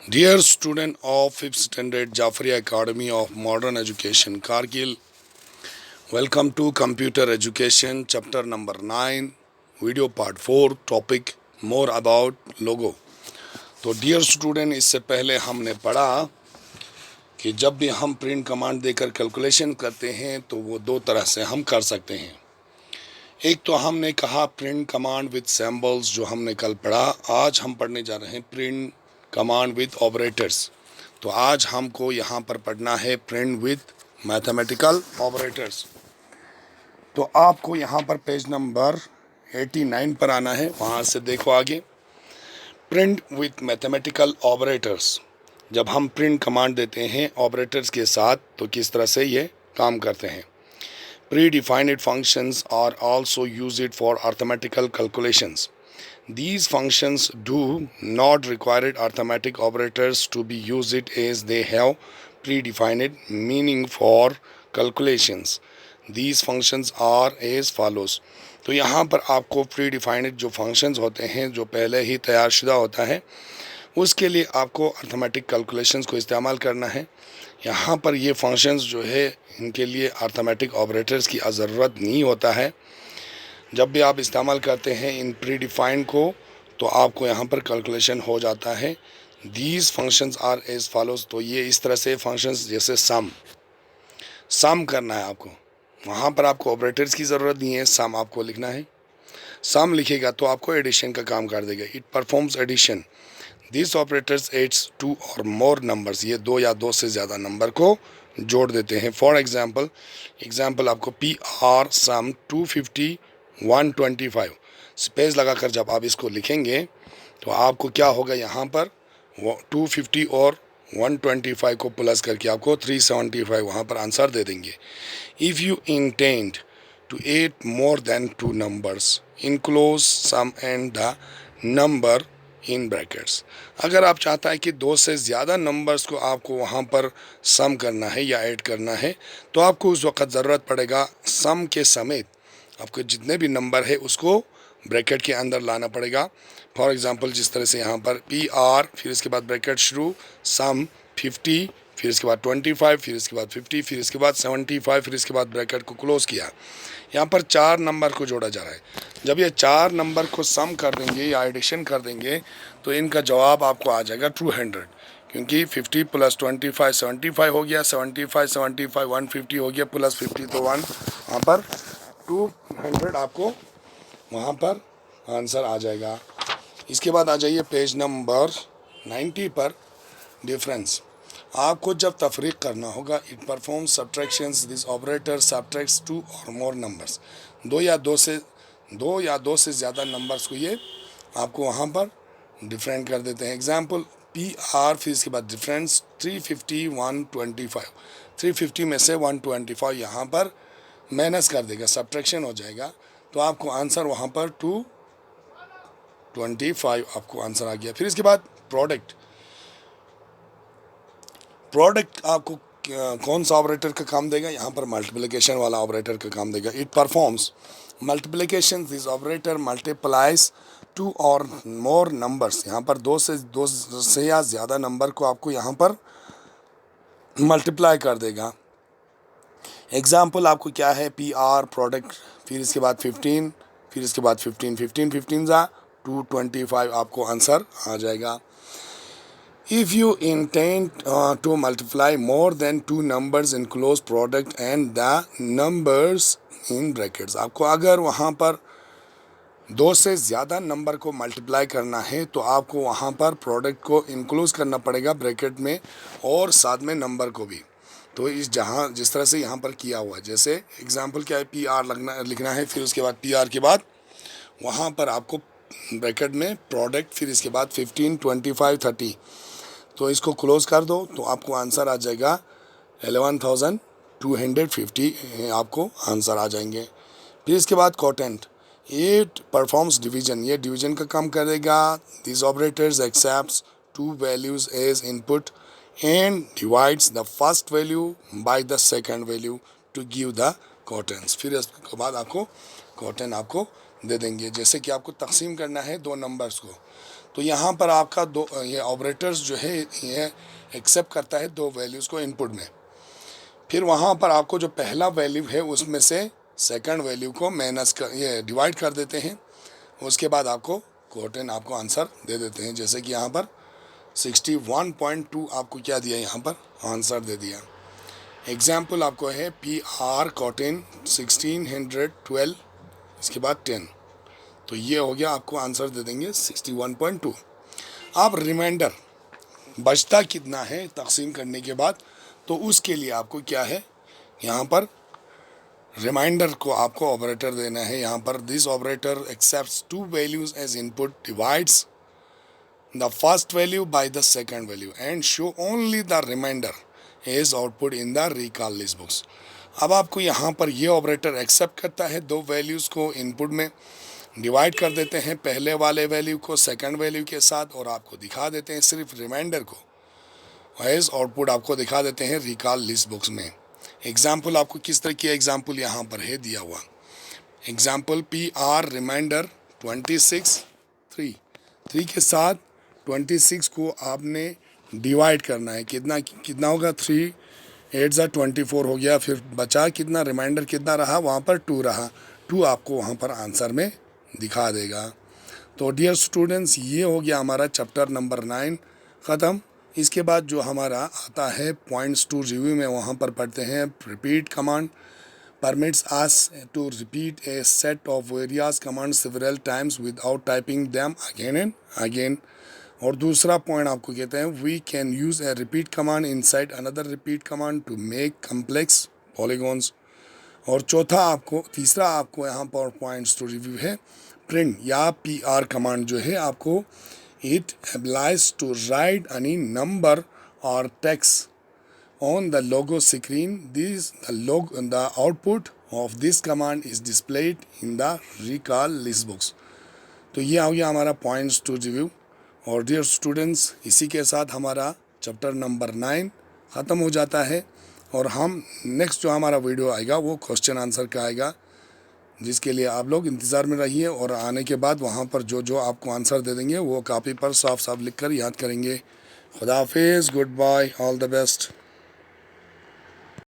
Dear student of 5th Standard Jafri Academy of Modern Education, Kargil, welcome to Computer Education, Chapter number 9, Video Part 4, Topic More About Logo. तो dear student, इससे पहले हमने पढ़ा कि जब भी हम प्रिंट कमांड देकर कैलकुलेशन करते हैं तो वो दो तरह से हम कर सकते हैं। एक तो हमने कहा प्रिंट कमांड विद सिंबल्स, जो हमने कल पढ़ा। आज हम पढ़ने जा रहे हैं प्रिंट कमांड विद ऑपरेटर्स। तो आज हमको यहाँ पर पढ़ना है प्रिंट विद मैथमेटिकल ऑपरेटर्स। तो आपको यहाँ पर पेज नंबर 89 पर आना है, वहाँ से देखो आगे। प्रिंट विद मैथमेटिकल ऑपरेटर्स, जब हम प्रिंट कमांड देते हैं ऑपरेटर्स के साथ तो किस तरह से ये काम करते हैं। Predefined functions are also used for arithmetical calculations. These functions do not require arithmetic operators to be used as they have predefined meaning for calculations. These functions are as follows. तो यहाँ पर आपको predefined जो functions होते हैं, जो पहले ही तैयार शुदा होता है, उसके लिए आपको अर्थमेटिक कैलकुलेशंस को इस्तेमाल करना है। यहाँ पर ये फंक्शंस जो है, इनके लिए अर्थमेटिक ऑपरेटर्स की ज़रूरत नहीं होता है। जब भी आप इस्तेमाल करते हैं इन प्रीडिफाइंड को तो आपको यहाँ पर कैलकुलेशन हो जाता है। These functions are as follows, तो ये इस तरह से फंक्शंस, जैसे सम करना है आपको, वहाँ पर आपको ऑपरेटर्स की ज़रूरत नहीं है, सम आपको लिखना है। सम लिखेगा तो आपको एडिशन का काम कर देगा। It performs addition. This operators adds two और मोर नंबर्स, ये दो या दो से ज़्यादा नंबर को जोड़ देते हैं। फॉर एग्जाम्पल आपको पी आर सम 250 125 स्पेस लगाकर जब आप इसको लिखेंगे तो आपको क्या होगा, यहाँ पर 250 और 125 को प्लस करके आपको 375 वहाँ पर आंसर दे देंगे। If you intend to add more than 2 numbers, enclose sum and the number in brackets. अगर आप चाहता है कि दो से ज़्यादा नंबर्स को आपको वहाँ पर सम करना है या ऐड करना है, तो आपको उस वक़्त ज़रूरत पड़ेगा सम के समेत आपको जितने भी नंबर है उसको ब्रैकेट के अंदर लाना पड़ेगा। फॉर एग्ज़ाम्पल, जिस तरह से यहाँ पर पी आर, फिर इसके बाद ब्रैकेट शुरू, सम 50, फिर इसके बाद 25, फिर इसके बाद 50, फिर इसके बाद 75, फिर इसके बाद ब्रैकेट को क्लोज़ किया। यहाँ पर 4 नंबर को जोड़ा जा रहा है। जब ये 4 नंबर को सम कर देंगे या एडिशन कर देंगे तो इनका जवाब आपको आ जाएगा 200, क्योंकि 50 प्लस 25 75 हो गया, 75 150 हो गया, प्लस 50 तो 1, वहाँ पर 200 आपको वहाँ पर आंसर आ जाएगा। इसके बाद आ जाइए पेज नंबर 90 पर। डिफरेंस, आपको जब तफरीक करना होगा, it performs subtractions. This operator subtracts 2 or more numbers, दो या दो से ज़्यादा नंबर्स को ये आपको वहाँ पर डिफरेंट कर देते हैं। एग्जाम्पल पी आर, फिर इसके बाद डिफरेंस 350 125, 350 में से 125 यहाँ पर माइनस कर देगा, सब्ट्रैक्शन हो जाएगा, तो आपको आंसर वहाँ पर 225 आपको आंसर आ गया। फिर इसके बाद प्रोडक्ट आपको कौन सा ऑपरेटर का काम देगा, यहाँ पर मल्टीप्लिकेशन वाला ऑपरेटर का काम देगा। It performs multiplication. This operator multiplies 2 or more numbers, यहाँ पर दो से या ज़्यादा नंबर को आपको यहाँ पर मल्टीप्लाई कर देगा। एग्जाम्पल आपको क्या है, पी आर प्रोडक्ट, फिर इसके बाद 15, फिर इसके बाद 15 15 15 ज़ा 225 आपको आंसर आ जाएगा। If you intend to multiply more than 2 numbers, enclose product and the numbers in brackets. आपको अगर वहाँ पर दो से ज़्यादा नंबर को मल्टीप्लाई करना है तो आपको वहाँ पर प्रोडक्ट को इंक्लूज करना पड़ेगा ब्रैकेट में, और साथ में नंबर को भी। तो जिस तरह से यहाँ पर किया हुआ है, जैसे एग्जांपल क्या है, पी आर लिखना है, फिर उसके बाद पी आर के बाद वहाँ पर आपको ब्रैकेट में प्रोडक्ट, फिर इसके बाद 15 25 30, तो इसको क्लोज कर दो तो आपको आंसर आ जाएगा 11,250 आपको आंसर आ जाएंगे। फिर इसके बाद कोटेंट, इट परफॉर्म्स डिवीजन, ये डिवीजन का काम करेगा। This operators accepts 2 values as input and divides the first value by the second value to give the quotients. फिर इसके बाद आपको कोटेंट आपको दे देंगे। जैसे कि आपको तकसीम करना है 2 नंबर्स को, तो यहाँ पर आपका दो ये ऑपरेटर्स जो है ये एक्सेप्ट करता है दो वैल्यूज़ को इनपुट में। फिर वहाँ पर आपको जो पहला वैल्यू है उसमें से सेकंड वैल्यू को माइनस कर ये डिवाइड कर देते हैं। उसके बाद आपको क्वोटिएंट आपको आंसर दे देते हैं। जैसे कि यहाँ पर 61.2 आपको क्या दिया, यहाँ पर आंसर दे दिया। एग्जाम्पल आपको है पी आर क्वोटिएंट 1612 इसके बाद 10, तो ये हो गया, आपको आंसर दे देंगे 61.2। आप रिमाइंडर बचता कितना है तकसीम करने के बाद, तो उसके लिए आपको क्या है, यहाँ पर रिमाइंडर को आपको ऑपरेटर देना है। यहाँ पर this operator accepts two values as input, divides the first value by the second value and show only the remainder as output in the recall list books. अब आपको यहाँ पर ये ऑपरेटर एक्सेप्ट करता है दो वैल्यूज़ को इनपुट में, डिवाइड कर देते हैं पहले वाले वैल्यू को सेकंड वैल्यू के साथ और आपको दिखा देते हैं सिर्फ रिमाइंडर को एज आउटपुट आपको दिखा देते हैं रिकॉल लिस्ट बुक्स में। एग्जाम्पल आपको किस तरह की एग्जाम्पल यहाँ पर है दिया हुआ। एग्जाम्पल पी आर रिमाइंडर 26 3 के साथ 26 को आपने डिवाइड करना है, कितना होगा, 3 8 ज़ा 24 हो गया। फिर बचा कितना, रिमाइंडर कितना रहा, वहाँ पर 2 रहा, 2 आपको वहाँ पर आंसर में दिखा देगा। तो डियर स्टूडेंट्स, ये हो गया हमारा चैप्टर नंबर 9 ख़त्म। इसके बाद जो हमारा आता है पॉइंट्स टू रिव्यू में, वहाँ पर पढ़ते हैं repeat command permits us to repeat a set of various commands several times without typing them again and again। और दूसरा पॉइंट आपको कहते हैं we can use a repeat command inside another repeat command to make complex polygons। और तीसरा आपको यहाँ पर पॉइंट्स टू रिव्यू है प्रिंट या PR कमांड जो है आपको it applies to write any number or text on the logo screen। The output of this command is displayed in the recall list books। तो ये हो गया हमारा पॉइंट्स टू रिव्यू। और डियर स्टूडेंट्स, इसी के साथ हमारा चैप्टर नंबर 9 ख़त्म हो जाता है और हम नेक्स्ट जो हमारा वीडियो आएगा वो क्वेश्चन आंसर का आएगा, जिसके लिए आप लोग इंतज़ार में रहिए। और आने के बाद वहाँ पर जो आपको आंसर दे देंगे वो कॉपी पर साफ साफ लिख कर याद करेंगे। खुदा हाफिज़, goodbye, all the best.